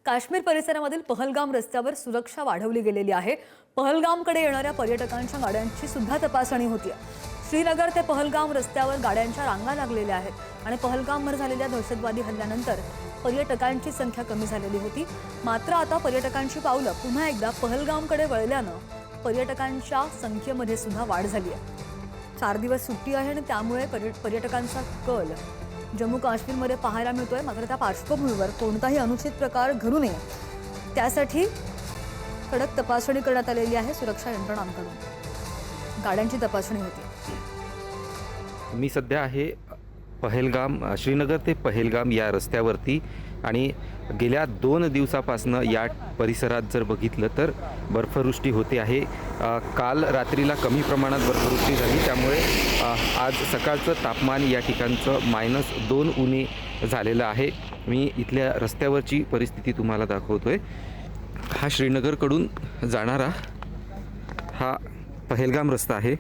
काश्मीर परिसरामधील पहलगाम रस्त्यावर सुरक्षा वाढवली गेलेली आहे। पहलगामकडे येणाऱ्या पर्यटकांच्या गाड्यांची सुद्धा तपासणी होती। श्रीनगर ते पहलगाम रस्त्यावर गाड्यांच्या रांगा लागलेल्या आहेत आणि पहलगामवर झालेल्या दहशतवादी हल्ल्यानंतर पर्यटकांची संख्या कमी झालेली होती। मात्र आता पर्यटकांची पावलं पुन्हा एकदा पहलगामकडे वळल्यानं पर्यटकांच्या संख्येमध्ये सुद्धा वाढ झाली आहे। 4 दिवस सुट्टी आहे आणि त्यामुळे पर्यटकांचा कल जम्मू काश्मीरमध्ये पाहायला मिळतोय। मात्र त्या पार्श्वभूमीवर कोणताही अनुचित प्रकार घडू नये त्यासाठी कडक तपासणी करण्यात आलेली आहे। सुरक्षा यंत्रणांकडून गाड्यांची तपासणी होती। मी सध्या आहे पहलगाम श्रीनगर ते पहलगाम या रस्त्यावरती आणि गेल्या 2 दिवसापासून या परिसरात जर बघितलं तर बर्फवृष्टी होते आहे। काल रात्रीला कमी प्रमाणात बर्फवृष्टी झाली, त्यामुळे आज सकाळचं तापमान या ठिकाणचं -2 उणे झालेलं आहे। मी इथल्या रस्त्यावरची परिस्थिती तुम्हाला दाखवतोय। हा श्रीनगरकडून जाणारा हा पहलगाम रस्ता आहे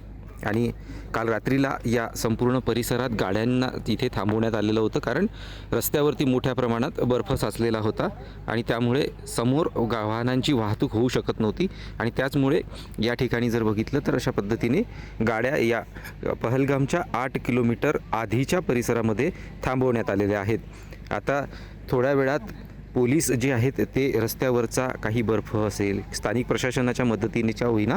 आणि काल रात्रीला या संपूर्ण परिसरात गाड्यांना तिथे थांबवण्यात आलेलं होतं, कारण रस्त्यावरती मोठ्या प्रमाणात बर्फ साचलेला होता आणि त्यामुळे समोर वाहनांची वाहतूक होऊ शकत नव्हती आणि त्याचमुळे या ठिकाणी जर बघितलं तर अशा पद्धतीने गाड्या या पहलगामच्या 8 किलोमीटर आधीच्या परिसरामध्ये थांबवण्यात आलेल्या आहेत। आता थोड्या वेळात पोलीस जे आहेत ते रस्त्यावरचा काही बर्फ असेल, स्थानिक प्रशासनाच्या मदतीनेच्या होईना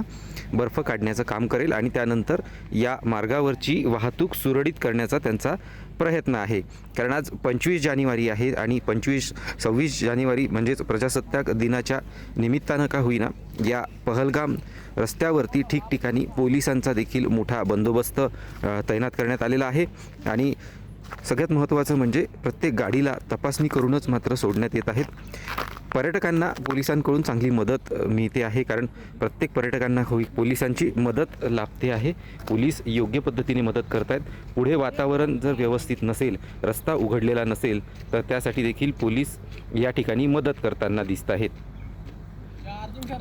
बर्फ काढण्याचं काम करेल आणि त्यानंतर या मार्गावरची वाहतूक सुरळीत करण्याचा त्यांचा प्रयत्न आहे। कारण आज 25 जानेवारी आहे आणि 26 जानेवारी म्हणजेच प्रजासत्ताक दिनाच्या निमित्तानं का होईना या पहलगाम रस्त्यावरती ठिकठिकाणी पोलिसांचा देखील मोठा बंदोबस्त तैनात करण्यात आलेला आहे आणि सगळ्यात महत्त्वाचं म्हणजे प्रत्येक गाडीला तपासणी करूनच मात्र सोडण्यात येत आहेत। पर्यटकांना पोलिसांकडून चांगली मदत मिळते आहे, कारण प्रत्येक पर्यटकांना पोलिसांची मदत लाभते आहे। पोलीस योग्य पद्धतीने मदत करत आहेत। पुढे वातावरण जर व्यवस्थित नसेल, रस्ता उघडलेला नसेल तर त्यासाठी देखील पोलीस या ठिकाणी मदत करताना दिसत आहेत।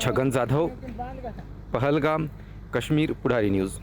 छगन जाधव, पहलगाम, काश्मीर पुढारी न्यूज।